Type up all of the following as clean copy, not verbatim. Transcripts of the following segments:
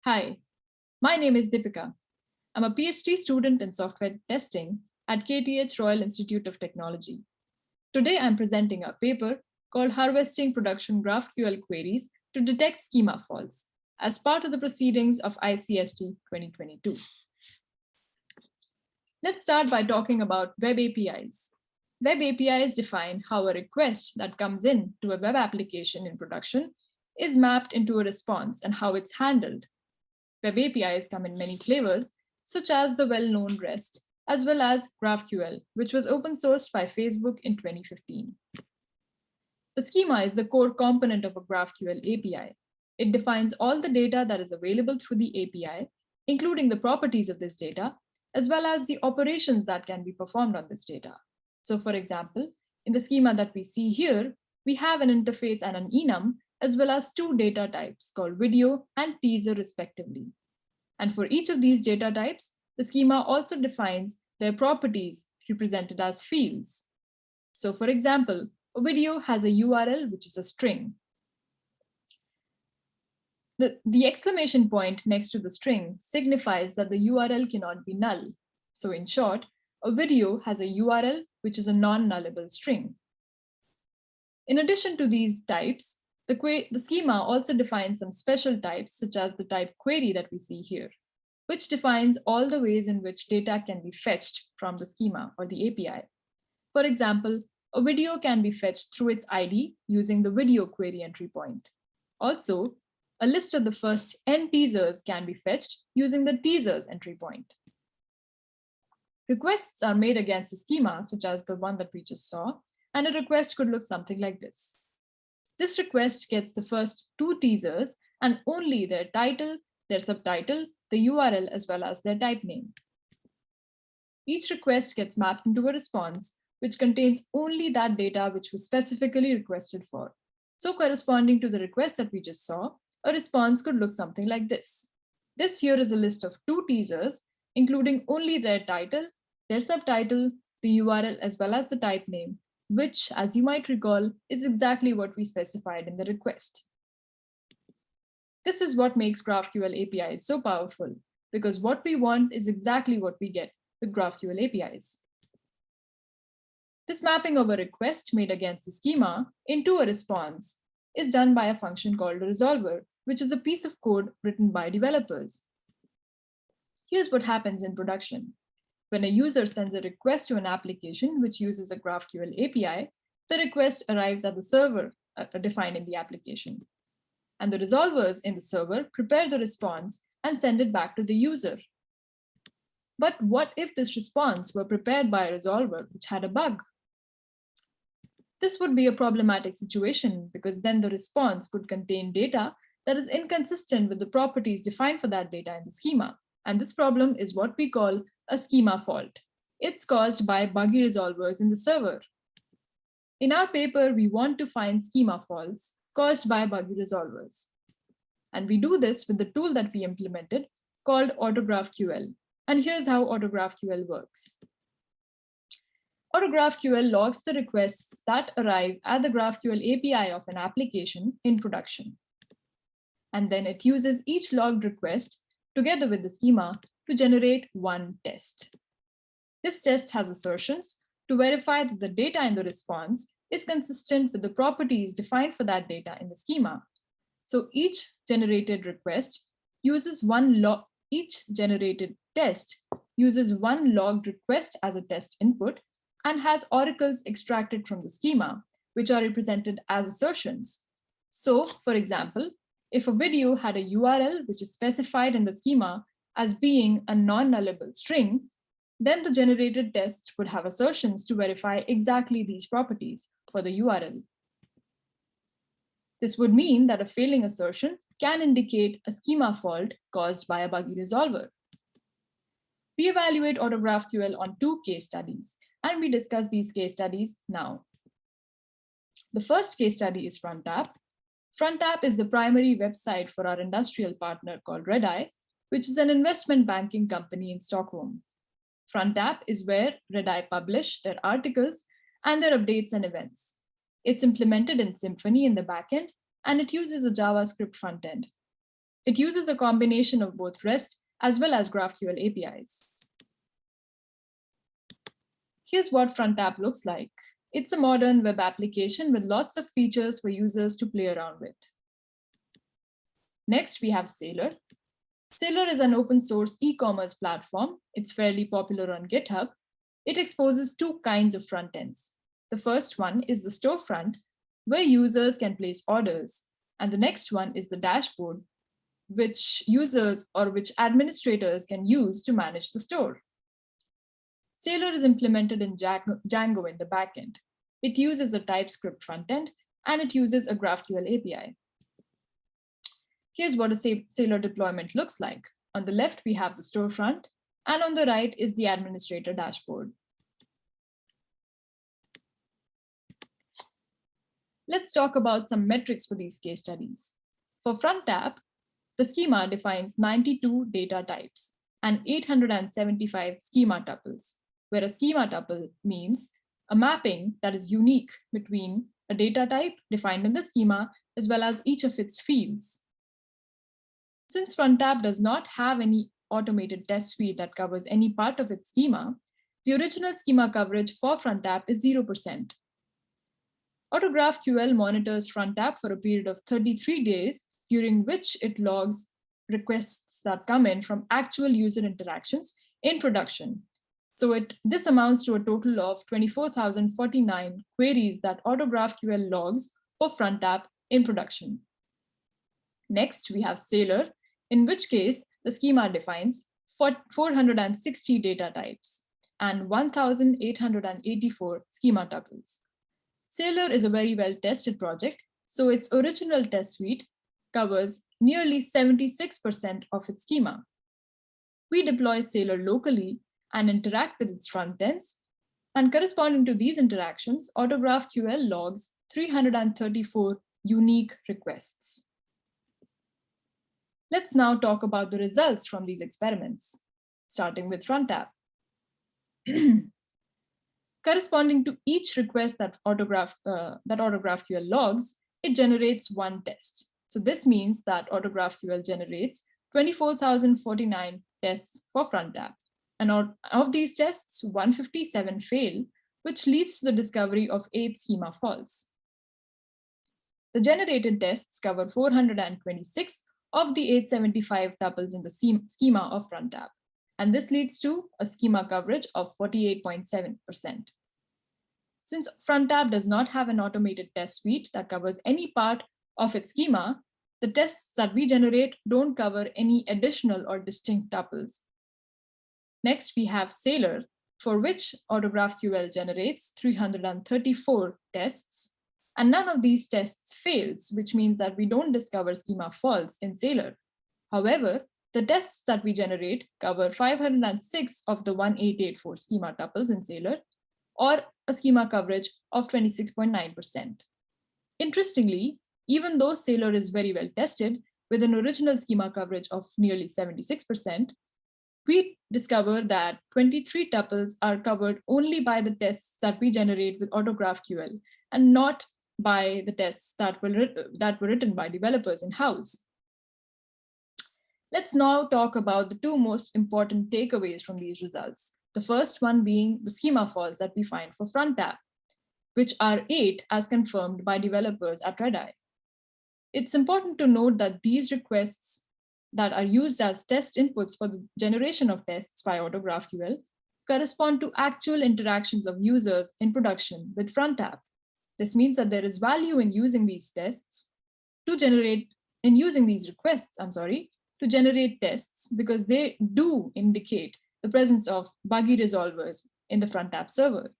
Hi, my name is Deepika. I'm a PhD student in software testing at KTH Royal Institute of Technology. Today, I'm presenting a paper called Harvesting Production GraphQL Queries to Detect Schema Faults as part of the proceedings of ICST 2022. Let's start by talking about web APIs. Web APIs define how a request that comes in to a web application in production is mapped into a response and how it's handled. Web APIs come in many flavors, such as the well-known REST, as well as GraphQL, which was open sourced by Facebook in 2015. The schema is the core component of a GraphQL API. It defines all the data that is available through the API, including the properties of this data, as well as the operations that can be performed on this data. So for example, in the schema that we see here, we have an interface and an enum, as well as two data types called video and teaser respectively. And for each of these data types, the schema also defines their properties represented as fields. So for example, a video has a URL, which is a string. The exclamation point next to the string signifies that the URL cannot be null. So in short, a video has a URL, which is a non-nullable string. In addition to these types, the schema also defines some special types, such as the type query that we see here, which defines all the ways in which data can be fetched from the schema or the API. For example, a video can be fetched through its ID using the video query entry point. Also, a list of the first n teasers can be fetched using the teasers entry point. Requests are made against the schema, such as the one that we just saw, and a request could look something like this. This request gets the first two teasers and only their title, their subtitle, the URL, as well as their type name. Each request gets mapped into a response, which contains only that data which was specifically requested for. So corresponding to the request that we just saw, a response could look something like this. This here is a list of two teasers, including only their title, their subtitle, the URL, as well as the type name, which, as you might recall, is exactly what we specified in the request. This is what makes GraphQL APIs so powerful, because what we want is exactly what we get with GraphQL APIs. This mapping of a request made against the schema into a response is done by a function called a resolver, which is a piece of code written by developers. Here's what happens in production. When a user sends a request to an application which uses a GraphQL API, the request arrives at the server defined in the application. And the resolvers in the server prepare the response and send it back to the user. But what if this response were prepared by a resolver which had a bug? This would be a problematic situation because then the response could contain data that is inconsistent with the properties defined for that data in the schema. And this problem is what we call a schema fault. It's caused by buggy resolvers in the server. In our paper, we want to find schema faults caused by buggy resolvers. And we do this with the tool that we implemented called AutoGraphQL. And here's how AutoGraphQL works. AutoGraphQL logs the requests that arrive at the GraphQL API of an application in production. And then it uses each logged request together with the schema to generate one test. This test has assertions to verify that the data in the response is consistent with the properties defined for that data in the schema. So each generated request uses each generated test uses one logged request as a test input and has oracles extracted from the schema, which are represented as assertions. So, for example, if a video had a URL which is specified in the schema as being a non-nullable string, then the generated test would have assertions to verify exactly these properties for the URL. This would mean that a failing assertion can indicate a schema fault caused by a buggy resolver. We evaluate AutoGraphQL on two case studies, and we discuss these case studies now. The first case study is FrontApp. FrontApp is the primary website for our industrial partner called Redeye, which is an investment banking company in Stockholm. FrontApp is where Redeye publish their articles and their updates and events. It's implemented in Symfony in the backend, and it uses a JavaScript frontend. It uses a combination of both REST as well as GraphQL APIs. Here's what FrontApp looks like. It's a modern web application with lots of features for users to play around with. Next, we have Sailor. Sailor is an open source e-commerce platform. It's fairly popular on GitHub. It exposes two kinds of front ends. The first one is the storefront, where users can place orders. And the next one is the dashboard, which users or which administrators can use to manage the store. Sailor is implemented in Django in the backend. It uses a TypeScript frontend, and it uses a GraphQL API. Here's what a Sailor deployment looks like. On the left, we have the storefront, and on the right is the administrator dashboard. Let's talk about some metrics for these case studies. For FrontApp, the schema defines 92 data types and 875 schema tuples, where a schema tuple means a mapping that is unique between a data type defined in the schema as well as each of its fields. Since FrontApp does not have any automated test suite that covers any part of its schema, the original schema coverage for FrontApp is 0%. AutoGraphQL monitors FrontApp for a period of 33 days, during which it logs requests that come in from actual user interactions in production. So this amounts to a total of 24,049 queries that AutoGraphQL logs for FrontApp in production. Next, we have Sailor, in which case the schema defines 460 data types and 1,884 schema tuples. Sailor is a very well-tested project, so its original test suite covers nearly 76% of its schema. We deploy Sailor locally and interact with its front ends, and corresponding to these interactions, AutoGraphQL logs 334 unique requests. Let's now talk about the results from these experiments, starting with FrontApp. Corresponding to each request that AutoGraphQL logs, it generates one test. So this means that AutoGraphQL generates 24,049 tests for FrontApp. And of these tests, 157 fail, which leads to the discovery of 8 schema faults. The generated tests cover 426 of the 875 tuples in the schema of FrontApp. And this leads to a schema coverage of 48.7%. Since FrontApp does not have an automated test suite that covers any part of its schema, the tests that we generate don't cover any additional or distinct tuples. Next, we have Sailor, for which AutoGraphQL generates 334 tests, and none of these tests fails, which means that we don't discover schema faults in Sailor. However, the tests that we generate cover 506 of the 1884 schema tuples in Sailor, or a schema coverage of 26.9%. Interestingly, even though Sailor is very well tested, with an original schema coverage of nearly 76%, we discover that 23 tuples are covered only by the tests that we generate with AutoGraphQL and not by the tests that were written by developers in-house. Let's now talk about the two most important takeaways from these results. The first one being the schema faults that we find for FrontApp, which are 8 as confirmed by developers at Red-Eye. It's important to note that these requests that are used as test inputs for the generation of tests by AutoGraphQL correspond to actual interactions of users in production with FrontApp. This means that there is value in using these requests to generate tests because they do indicate the presence of buggy resolvers in the FrontApp server.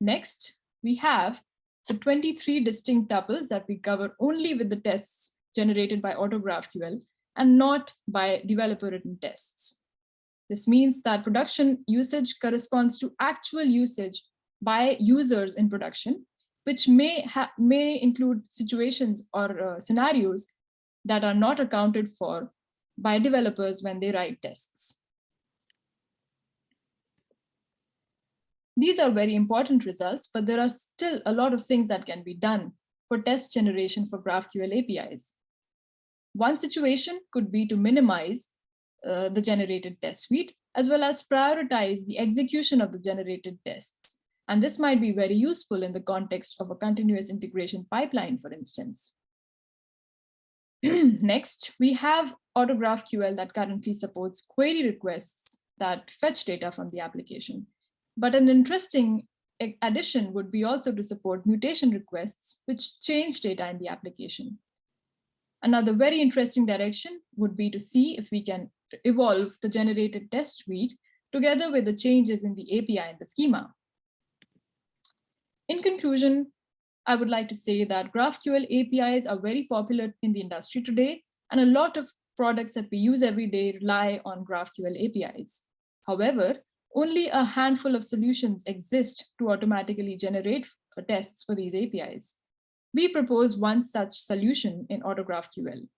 Next, we have the 23 distinct tuples that we cover only with the tests generated by AutoGraphQL and not by developer-written tests. This means that production usage corresponds to actual usage by users in production, which may include situations or scenarios that are not accounted for by developers when they write tests. These are very important results, but there are still a lot of things that can be done for test generation for GraphQL APIs. One situation could be to minimize the generated test suite, as well as prioritize the execution of the generated tests. And this might be very useful in the context of a continuous integration pipeline, for instance. Next, we have AutoGraphQL that currently supports query requests that fetch data from the application. But an interesting addition would be also to support mutation requests, which change data in the application. Another very interesting direction would be to see if we can evolve the generated test suite together with the changes in the API and the schema. In conclusion, I would like to say that GraphQL APIs are very popular in the industry today, and a lot of products that we use every day rely on GraphQL APIs. However, only a handful of solutions exist to automatically generate tests for these APIs. We propose one such solution in AutoGraphQL,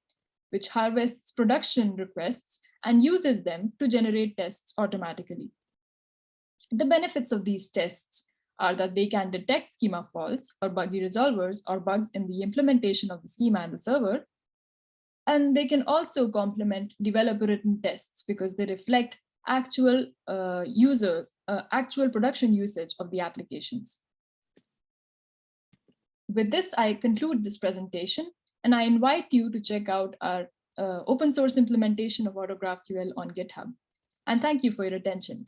which harvests production requests and uses them to generate tests automatically. The benefits of these tests are that they can detect schema faults or buggy resolvers or bugs in the implementation of the schema and the server. And they can also complement developer-written tests because they reflect actual actual production usage of the applications. With this, I conclude this presentation, and I invite you to check out our open source implementation of AutoGraphQL on GitHub. And thank you for your attention.